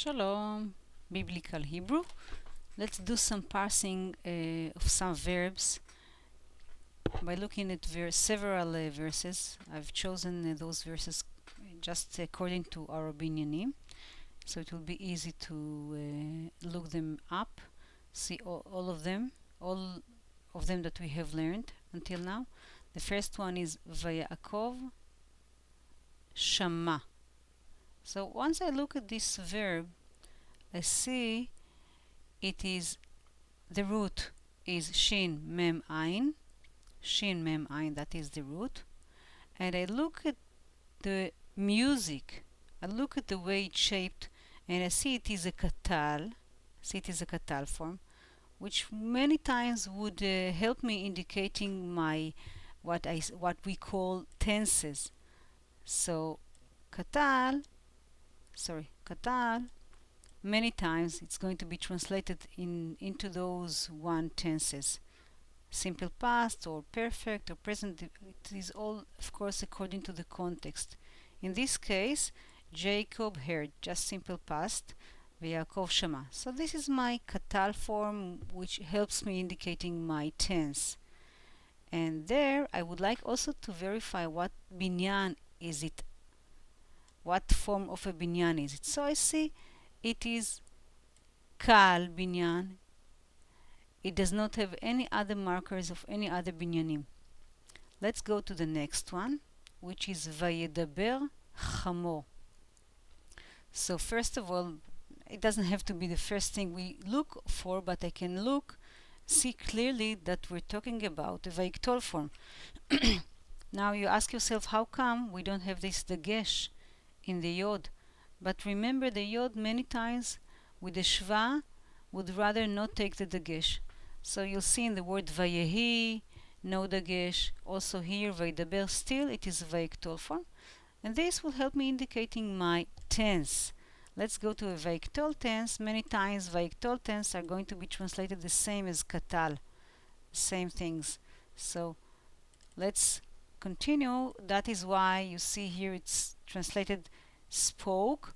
Shalom, Biblical Hebrew. Let's do some parsing of some verbs by looking at several verses. I've chosen those verses just according to our binyanim, so it will be easy to look them up, see all of them that we have learned until now. The first one is Vayakov Shama. So once I look at this verb, I see it is the root is shin mem ayin, that is the root, and I look at the music, I look at the way it's shaped, and I see it is a katal, form, which many times would help me indicating my what we call tenses. So katal, many times it's going to be translated into those one tenses, simple past or perfect or present. It is all, of course, according to the context. In this case, Jacob heard, just simple past, Yaakov Shama. So this is my katal form, which helps me indicating my tense. And there I would like also to verify what binyan is it, what form of a binyan is it. So I see it is kal binyan. It does not have any other markers of any other binyanim. Let's go to the next one, which is vayedaber chamor. So first of all, it doesn't have to be the first thing we look for, but I can see clearly that we're talking about a vayiktol form. Now you ask yourself, how come we don't have this dagesh in the yod? But remember, the yod many times with the shva would rather not take the dagesh. So you'll see in the word vayehi, no dagesh. Also here, vayedaber, still it is vayiktol form. And this will help me indicating my tense. Let's go to a vayiktol tense. Many times vayiktol tense are going to be translated the same as katal. Same things. So let's continue. That is why you see here it's translated spoke,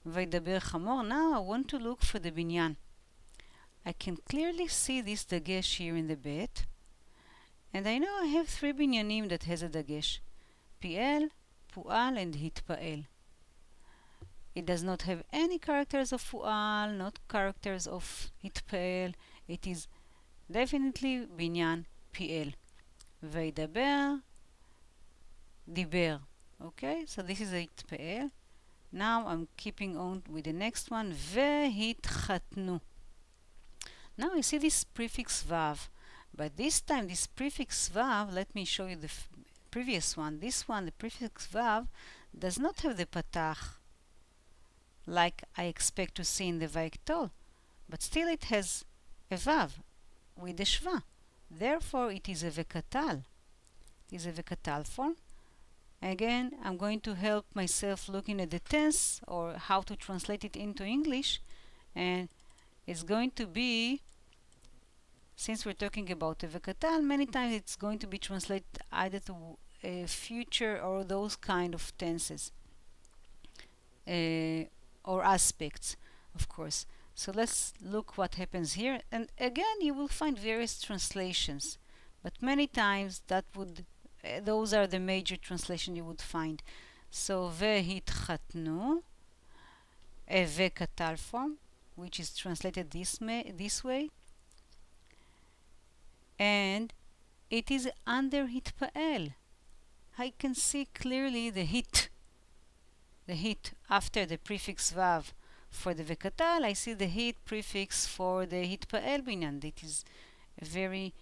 vayedaber chamor. Now I want to look for the binyan. I can clearly see this dagesh here in the bet, and I know I have three binyanim that has a dagesh: pi'el, pu'al, and hitpa'el. It does not have any characters of pu'al, not characters of hitpa'el. It is definitely binyan pi'el. Vaydaber, diber. Okay, so this is hitpa'el. Now I'm keeping on with the next one. Vehitchatnu. Now I see this prefix vav, but this time this prefix vav, let me show you the previous one. This one, the prefix vav, does not have the patach like I expect to see in the vayiktol, but still it has a vav with the shva. Therefore it is a vekatal. It is a vekatal form. Again, I'm going to help myself looking at the tense or how to translate it into English, and it's going to be, since we're talking about a vekatal, many times it's going to be translated either to a future or those kind of tenses or aspects, of course. So let's look what happens here, and again you will find various translations, but many times those are the major translation you would find. So vehitchatnu, a vekatal form, which is translated this way, and it is under hitpa'el. I can see clearly the hit after the prefix vav for the vekatal. I see the hit prefix for the hitpa'el binyan. It is very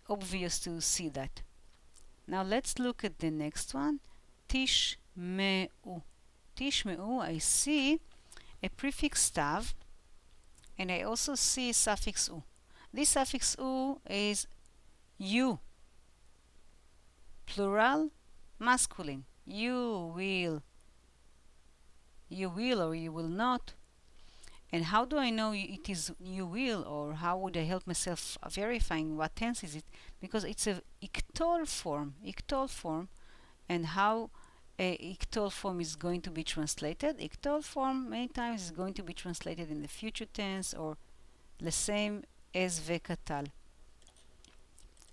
obvious to see that. Now let's look at the next one. Tishmeu. Tishmeu, I see a prefix tav, and I also see suffix u. This suffix u is you, plural, masculine. You will or you will not. And how do I know it is you will, or how would I help myself verifying what tense is it? Because it's a iktol form, and how Iktol form is going to be translated. Iktol form many times is going to be translated in the future tense or the same as vekatal.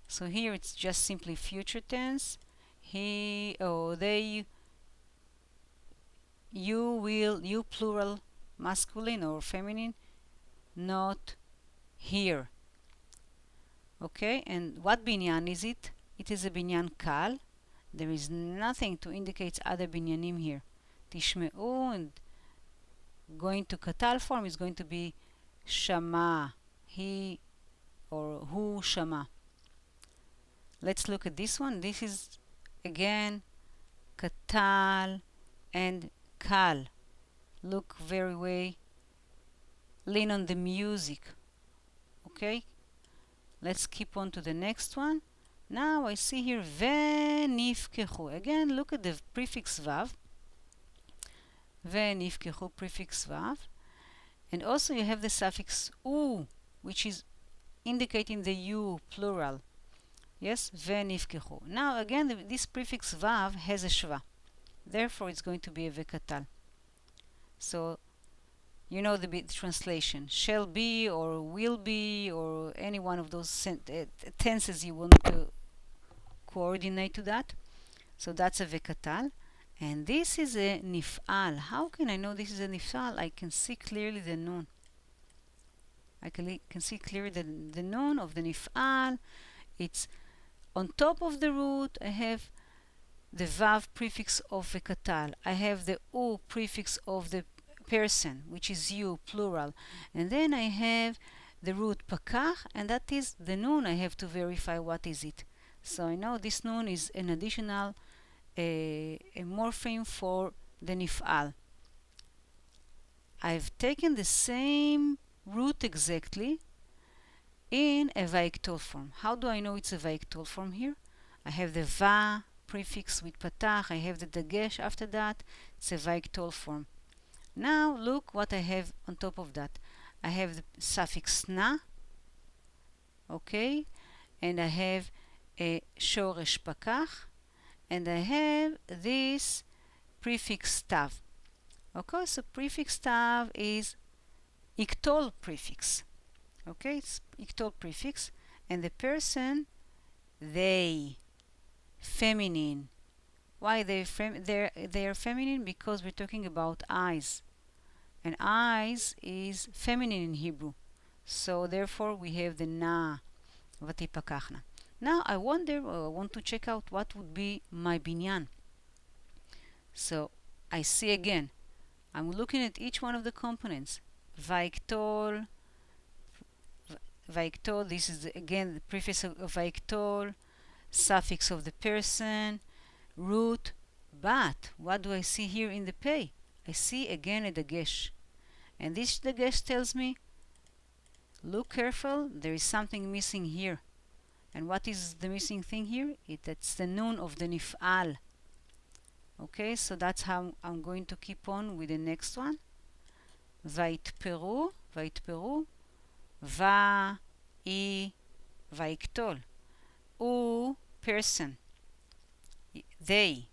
So here it's just simply future tense. He or they, you will, you plural, masculine or feminine, not here. Okay, and what binyan is it? It is a binyan kal. There is nothing to indicate other binyanim here. Tishme'u, and going to katal form is going to be shama, he or hu shama. Let's look at this one. This is again katal and kal. Look very way. Lean on the music. Okay, let's keep on to the next one. Now I see here venifkechu. Again, look at the prefix vav. Venifkechu, prefix vav. And also you have the suffix u, which is indicating the you, plural. Yes, venifkechu. Now again, this prefix vav has a shva. Therefore, it's going to be a vekatal. So, you know the translation. Shall be or will be or any one of those tenses you want to coordinate to that. So that's a vekatal. And this is a nif'al. How can I know this is a nif'al? I can see clearly the nun. I can see clearly the nun of the nif'al. It's on top of the root. I have the vav prefix of vekatal. I have the u prefix of the person, which is you, plural. And then I have the root pakach, and that is the nun. I have to verify what is it. So I know this nun is an additional a morpheme for the nif'al. I've taken the same root exactly in a vaiktol form. How do I know it's a vaiktol form here? I have the va prefix with patach, I have the dagesh after that, it's a vaiktol form. Now look what I have on top of that. I have the suffix na, okay, and I have a shoresh pakach, and I have this prefix tav. Okay, so prefix tav is iktol prefix. Okay, it's iktol prefix, and the person, they, feminine. Why they're feminine? Because we're talking about eyes, and eyes is feminine in Hebrew. So therefore we have the na, vatipakachna. Now I want to check out what would be my binyan. So I see again, I'm looking at each one of the components. Vaiktol, this is again the prefix of vaiktol, suffix of the person, root, but what do I see here in the pay? I see again a dagesh. And this dagesh tells me, look careful, there is something missing here. And what is the missing thing here? That's the nun of the nif'al. Okay, so that's how I'm going to keep on with the next one. Vaitperu, va, I, vaiktol. U, person. They,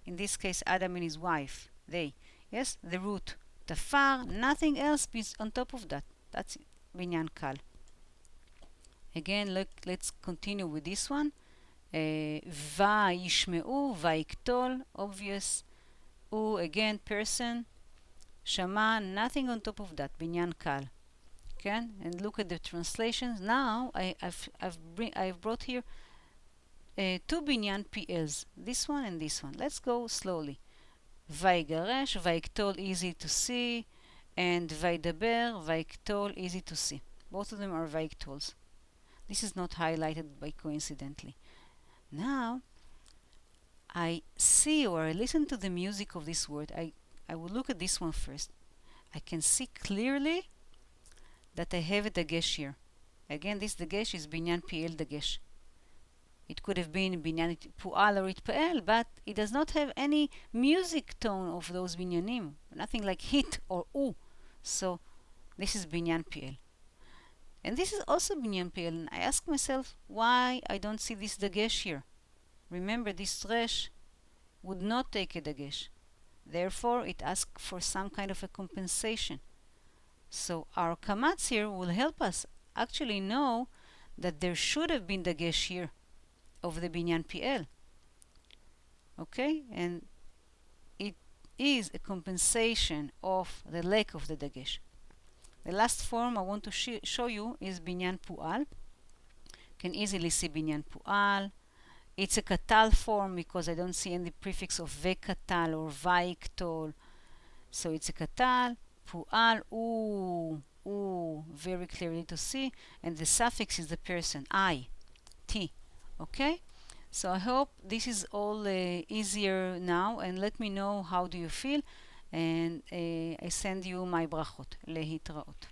in this case, Adam and his wife. They, yes, the root. Tafar, nothing else is on top of that. That's binyan kal. Again, let's continue with this one. Va yishme'u, vaiktol, obvious. U, again, person. Shama, nothing on top of that, binyan kal. Okay, and look at the translations. Now I've brought here two binyan PLs, this one and this one. Let's go slowly. Vaigaresh, vaiktol, easy to see, and vaidaber, vaiktol, easy to see. Both of them are vaiktols. This is not highlighted by coincidentally. Now I see or I listen to the music of this word. I will look at this one first. I can see clearly that I have a dagesh here. Again, this dagesh is binyan PL dagesh. It could have been binyan pu'al or itpa'el, but it does not have any music tone of those binyanim. Nothing like hit or u. So this is binyan PL. And this is also binyan PL. And I ask myself why I don't see this dagesh here. Remember, this resh would not take a dagesh. Therefore, it asks for some kind of a compensation. So our kamatz here will help us actually know that there should have been dagesh here of the binyan PL. Okay? And it is a compensation of the lack of the dagesh. The last form I want to show you is binyan pu'al. Can easily see binyan pu'al. It's a katal form because I don't see any prefix of vekatal or vaiktol. So it's a katal, pu'al, very clearly to see. And the suffix is the person, I, T. Okay? So I hope this is all easier now, and let me know how do you feel, and I send you my brachot. להתראות.